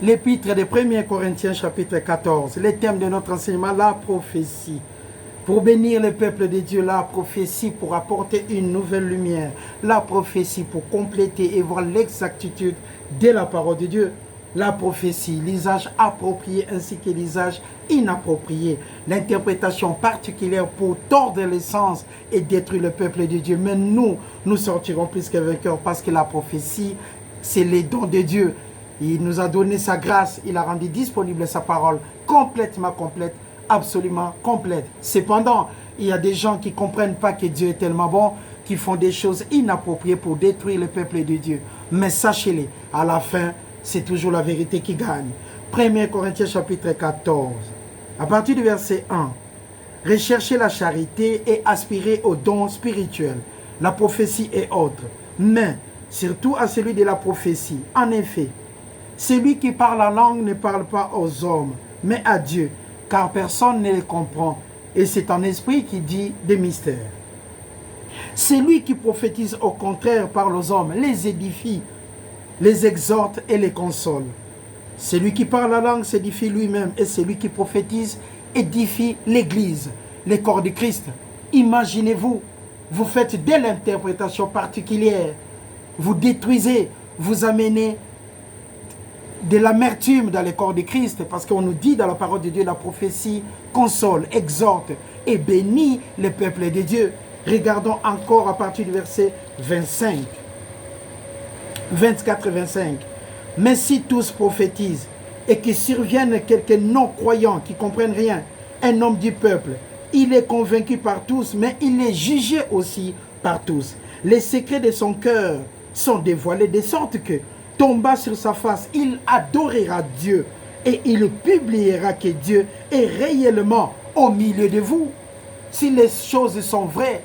L'épître de 1 Corinthiens chapitre 14, le thème de notre enseignement, la prophétie. Pour bénir le peuple de Dieu, la prophétie pour apporter une nouvelle lumière, la prophétie pour compléter et voir l'exactitude de la parole de Dieu, la prophétie, l'usage approprié ainsi que l'usage inapproprié, l'interprétation particulière pour tordre l'essence et détruire le peuple de Dieu. Mais nous sortirons plus que vainqueurs parce que la prophétie, c'est les dons de Dieu. Il nous a donné sa grâce, il a rendu disponible sa parole complètement complète, absolument complète. Cependant, il y a des gens qui ne comprennent pas que Dieu est tellement bon, qui font des choses inappropriées pour détruire le peuple de Dieu. Mais sachez-les, à la fin, c'est toujours la vérité qui gagne. 1 Corinthiens chapitre 14, à partir du verset 1. Recherchez la charité et aspirez aux dons spirituels, la prophétie et autres. Mais, surtout à celui de la prophétie. En effet, celui qui parle la langue ne parle pas aux hommes, mais à Dieu, car personne ne les comprend. Et c'est un esprit qui dit des mystères. Celui qui prophétise au contraire parle aux hommes, les édifie, les exhorte et les console. Celui qui parle la langue s'édifie lui-même, et celui qui prophétise édifie l'Église, le corps de Christ. Imaginez-vous, vous faites de l'interprétation particulière, vous détruisez, vous amenez de l'amertume dans le corps de Christ, parce qu'on nous dit dans la parole de Dieu, la prophétie console, exhorte et bénit le peuple de Dieu. Regardons encore à partir du verset 25, 24 et 25. Mais si tous prophétisent et qu'il survienne quelques non-croyants qui ne comprennent rien, un homme du peuple, il est convaincu par tous, mais il est jugé aussi par tous. Les secrets de son cœur sont dévoilés de sorte que, tombant sur sa face, il adorera Dieu et il publiera que Dieu est réellement au milieu de vous. Si les choses sont vraies,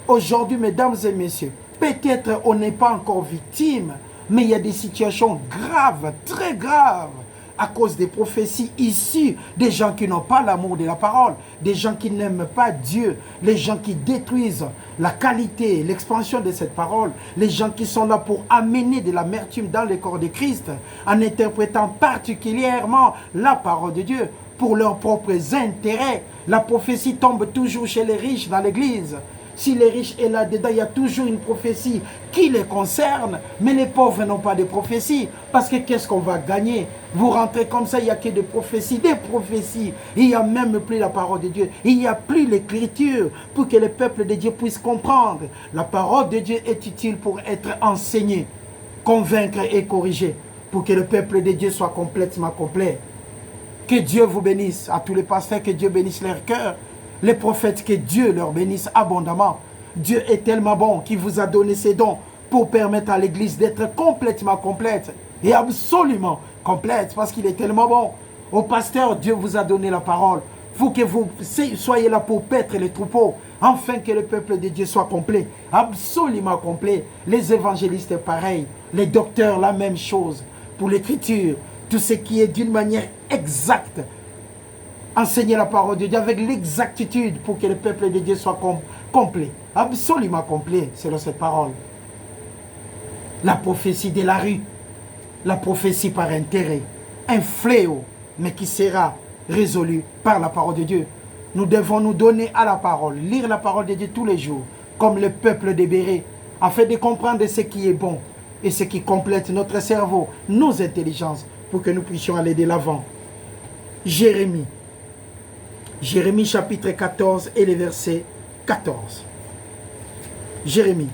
aujourd'hui, mesdames et messieurs, peut-être on n'est pas encore victime, mais il y a des situations graves, très graves, à cause des prophéties issues des gens qui n'ont pas l'amour de la parole, des gens qui n'aiment pas Dieu, les gens qui détruisent la qualité, l'expansion de cette parole, les gens qui sont là pour amener de l'amertume dans le corps de Christ, en interprétant particulièrement la parole de Dieu pour leurs propres intérêts. La prophétie tombe toujours chez les riches dans l'église. Si les riches sont là-dedans, il y a toujours une prophétie qui les concerne, mais les pauvres n'ont pas de prophétie. Parce que qu'est-ce qu'on va gagner? Vous rentrez comme ça, il n'y a que des prophéties, des prophéties. Il n'y a même plus la parole de Dieu. Il n'y a plus l'écriture pour que le peuple de Dieu puisse comprendre. La parole de Dieu est utile pour être enseignée, convaincre et corriger, pour que le peuple de Dieu soit complètement complet. Que Dieu vous bénisse, à tous les pasteurs, que Dieu bénisse leur cœur. Les prophètes, que Dieu leur bénisse abondamment. Dieu est tellement bon qu'il vous a donné ses dons pour permettre à l'église d'être complètement complète et absolument complète parce qu'il est tellement bon. Au pasteur, Dieu vous a donné la parole. Vous que vous soyez là pour paître les troupeaux, afin que le peuple de Dieu soit complet, absolument complet. Les évangélistes, pareil. Les docteurs, la même chose. Pour l'écriture, tout ce qui est d'une manière exacte. Enseigner la parole de Dieu avec l'exactitude pour que le peuple de Dieu soit complet, absolument complet selon cette parole. La prophétie de la rue, la prophétie par intérêt, un fléau, mais qui sera résolu par la parole de Dieu. Nous devons nous donner à la parole, lire la parole de Dieu tous les jours, comme le peuple de Béré, afin de comprendre ce qui est bon et ce qui complète notre cerveau, nos intelligences, pour que nous puissions aller de l'avant. Jérémie chapitre 14 et le verset 14. Jérémie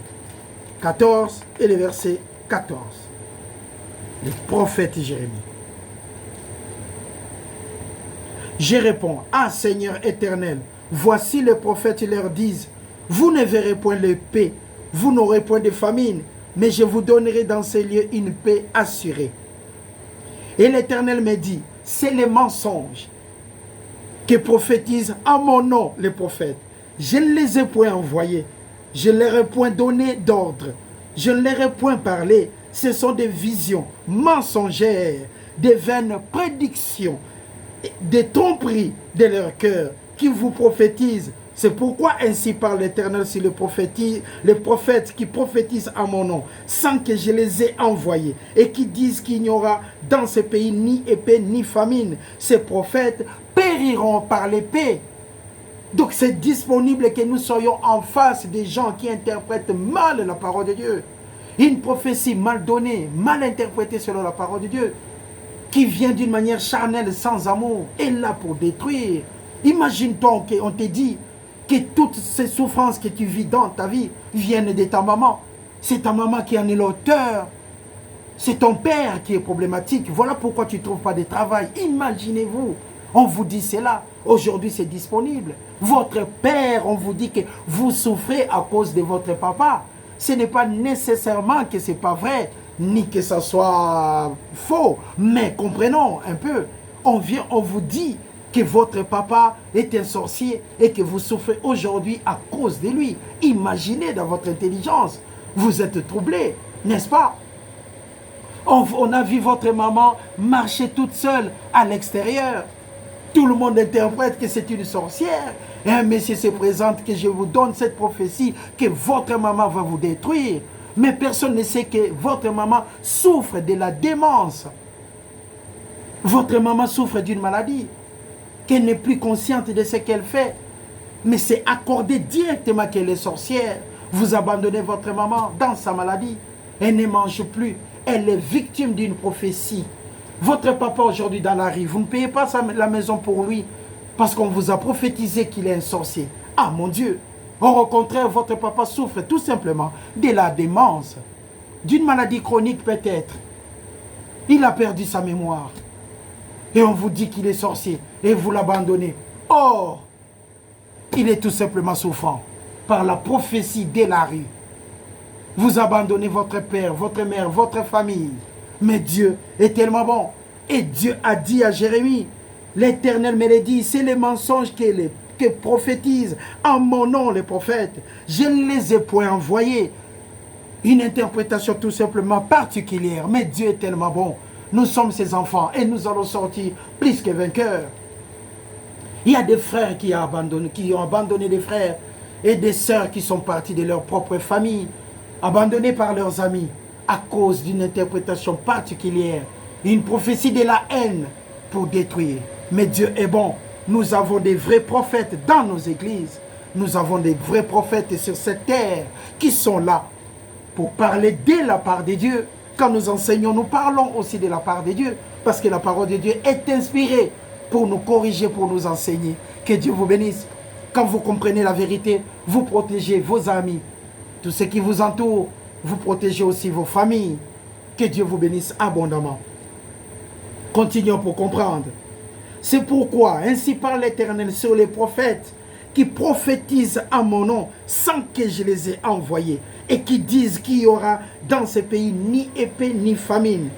14 et le verset 14. Le prophète Jérémie. Je réponds, ah Seigneur éternel, voici les prophètes leur disent, vous ne verrez point de paix, vous n'aurez point de famine, mais je vous donnerai dans ces lieux une paix assurée. Et l'Éternel me dit, c'est les mensonges que prophétisent à mon nom les prophètes. Je ne les ai point envoyés, je ne leur ai point donné d'ordre, je ne leur ai point parlé. Ce sont des visions mensongères, des vaines prédictions, des tromperies de leur cœur qui vous prophétisent C'est pourquoi ainsi parle l'Éternel sur les prophètes qui prophétisent à mon nom, sans que je les ai envoyés, et qui disent qu'il n'y aura dans ce pays ni épée ni famine. Ces prophètes périront par l'épée. Donc c'est disponible que nous soyons en face des gens qui interprètent mal la parole de Dieu. Une prophétie mal donnée, mal interprétée selon la parole de Dieu, qui vient d'une manière charnelle, sans amour, est là pour détruire. Imagine-toi qu'on te dit que toutes ces souffrances que tu vis dans ta vie viennent de ta maman. C'est ta maman qui en est l'auteur. C'est ton père qui est problématique. Voilà pourquoi tu ne trouves pas de travail. Imaginez-vous. On vous dit cela. Aujourd'hui, c'est disponible. Votre père, on vous dit que vous souffrez à cause de votre papa. Ce n'est pas nécessairement que ce n'est pas vrai, ni que ça soit faux. Mais comprenons un peu. On vous dit que votre papa est un sorcier et que vous souffrez aujourd'hui à cause de lui. Imaginez dans votre intelligence. Vous êtes troublé, n'est-ce pas? On a vu votre maman marcher toute seule à l'extérieur. Tout le monde interprète que c'est une sorcière. Et un monsieur se présente que je vous donne cette prophétie que votre maman va vous détruire. Mais personne ne sait que votre maman souffre de la démence. Votre maman souffre d'une maladie, qu'elle n'est plus consciente de ce qu'elle fait. Mais c'est accordé directement qu'elle est sorcière. Vous abandonnez votre maman dans sa maladie. Elle ne mange plus. Elle est victime d'une prophétie. Votre papa aujourd'hui dans la rue, vous ne payez pas la maison pour lui parce qu'on vous a prophétisé qu'il est un sorcier. Ah mon Dieu! Or, au contraire, votre papa souffre tout simplement de la démence, d'une maladie chronique peut-être. Il a perdu sa mémoire. Et on vous dit qu'il est sorcier et vous l'abandonnez. Or, il est tout simplement souffrant par la prophétie de la rue. Vous abandonnez votre père, votre mère, votre famille. Mais Dieu est tellement bon. Et Dieu a dit à Jérémie, l'Éternel me l'a dit, c'est les mensonges que prophétisent en mon nom les prophètes. Je ne les ai point envoyés. Une interprétation tout simplement particulière. Mais Dieu est tellement bon. Nous sommes ses enfants et nous allons sortir plus que vainqueurs. Il y a des frères qui ont abandonné des frères et des sœurs qui sont partis de leur propre famille, abandonnés par leurs amis à cause d'une interprétation particulière, une prophétie de la haine pour détruire. Mais Dieu est bon. Nous avons des vrais prophètes dans nos églises. Nous avons des vrais prophètes sur cette terre qui sont là pour parler de la part de Dieu. Quand nous enseignons, nous parlons aussi de la part de Dieu, parce que la parole de Dieu est inspirée pour nous corriger, pour nous enseigner. Que Dieu vous bénisse. Quand vous comprenez la vérité, vous protégez vos amis, tous ceux qui vous entourent, vous protégez aussi vos familles. Que Dieu vous bénisse abondamment. Continuons pour comprendre. C'est pourquoi, ainsi parle l'Éternel sur les prophètes qui prophétisent à mon nom sans que je les ai envoyés et qui disent qu'il y aura dans ce pays ni épée ni famine.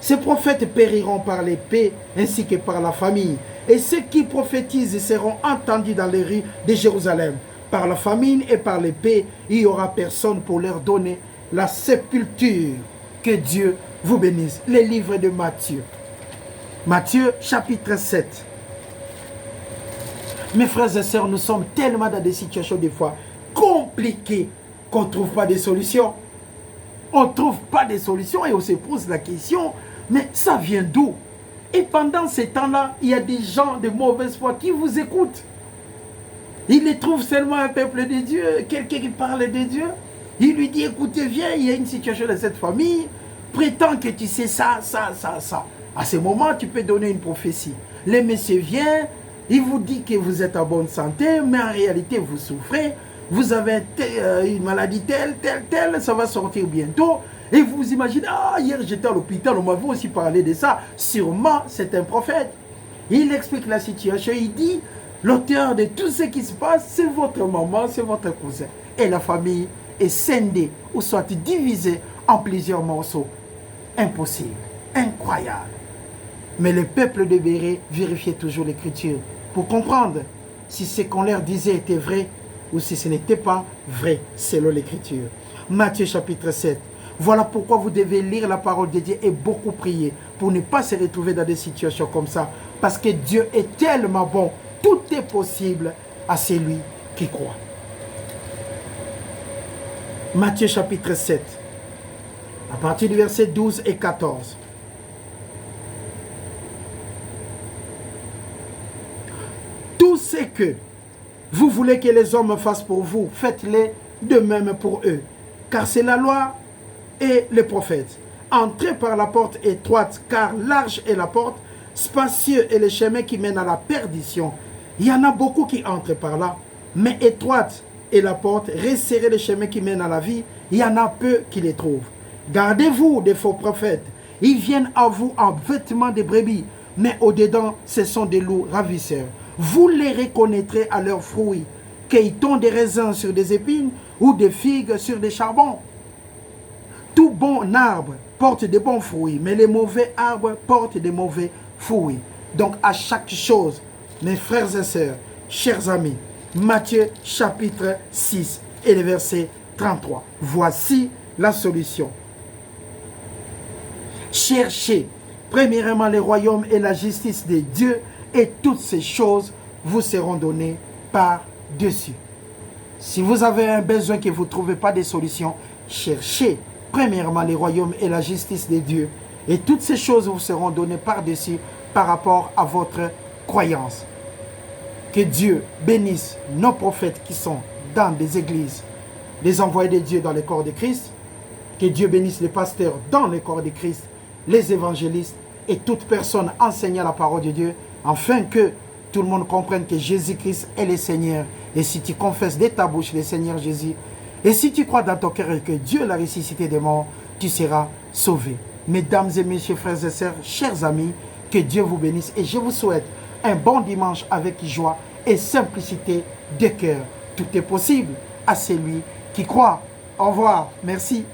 Ces prophètes périront par l'épée ainsi que par la famine. Et ceux qui prophétisent seront entendus dans les rues de Jérusalem. Par la famine et par l'épée, il n'y aura personne pour leur donner la sépulture. Que Dieu vous bénisse. Les livres de Matthieu. Matthieu chapitre 7. Mes frères et sœurs, nous sommes tellement dans des situations des fois compliquées qu'on ne trouve pas de solution. On ne trouve pas de solution et on se pose la question, mais ça vient d'où? Et pendant ces temps-là, il y a des gens de mauvaise foi qui vous écoutent. Ils les trouvent seulement un peuple de Dieu, quelqu'un qui parle de Dieu. Il lui dit, écoutez, viens, il y a une situation dans cette famille, prétends que tu sais ça, ça, ça, ça. À ce moment, tu peux donner une prophétie. Le monsieur vient, il vous dit que vous êtes en bonne santé, mais en réalité, vous souffrez. Vous avez une maladie telle, telle, telle, ça va sortir bientôt. Et vous vous imaginez, ah, hier j'étais à l'hôpital, on m'avait aussi parlé de ça. Sûrement, c'est un prophète. Il explique la situation, il dit, l'auteur de tout ce qui se passe, c'est votre maman, c'est votre cousin. Et la famille est scindée, ou soit divisée en plusieurs morceaux. Impossible, incroyable. Mais le peuple de Béret vérifiait toujours l'écriture pour comprendre si ce qu'on leur disait était vrai ou si ce n'était pas vrai selon l'écriture. Matthieu chapitre 7. Voilà pourquoi vous devez lire la parole de Dieu et beaucoup prier pour ne pas se retrouver dans des situations comme ça. Parce que Dieu est tellement bon. Tout est possible à celui qui croient. Matthieu chapitre 7, à partir du verset 12 et 14. Tout ce que vous voulez que les hommes fassent pour vous, faites-les de même pour eux. Car c'est la loi et les prophètes. Entrez par la porte étroite, car large est la porte, spacieux est le chemin qui mène à la perdition. Il y en a beaucoup qui entrent par là, mais étroite est la porte, resserrez le chemin qui mène à la vie, il y en a peu qui les trouvent. Gardez-vous des faux prophètes. Ils viennent à vous en vêtements de brebis, mais au-dedans, ce sont des loups ravisseurs. Vous les reconnaîtrez à leurs fruits, qu'ils ont des raisins sur des épines ou des figues sur des charbons. Tout bon arbre porte de bons fruits, mais les mauvais arbres portent de mauvais fruits. Donc à chaque chose, mes frères et sœurs, chers amis, Matthieu chapitre 6 et le verset 33. Voici la solution. Cherchez premièrement le royaume et la justice de Dieu, et toutes ces choses vous seront données par-dessus. Si vous avez un besoin que vous ne trouvez pas de solution, cherchez premièrement le royaume et la justice de Dieu, et toutes ces choses vous seront données par-dessus par rapport à votre croyance. Que Dieu bénisse nos prophètes qui sont dans des églises, les envoyés de Dieu dans le corps de Christ. Que Dieu bénisse les pasteurs dans le corps de Christ, les évangélistes et toute personne enseignant la parole de Dieu, afin que tout le monde comprenne que Jésus-Christ est le Seigneur. Et si tu confesses de ta bouche le Seigneur Jésus, et si tu crois dans ton cœur que Dieu l'a ressuscité des morts, tu seras sauvé. Mesdames et messieurs, frères et sœurs, chers amis, que Dieu vous bénisse et je vous souhaite un bon dimanche avec joie et simplicité de cœur. Tout est possible à celui qui croit. Au revoir. Merci.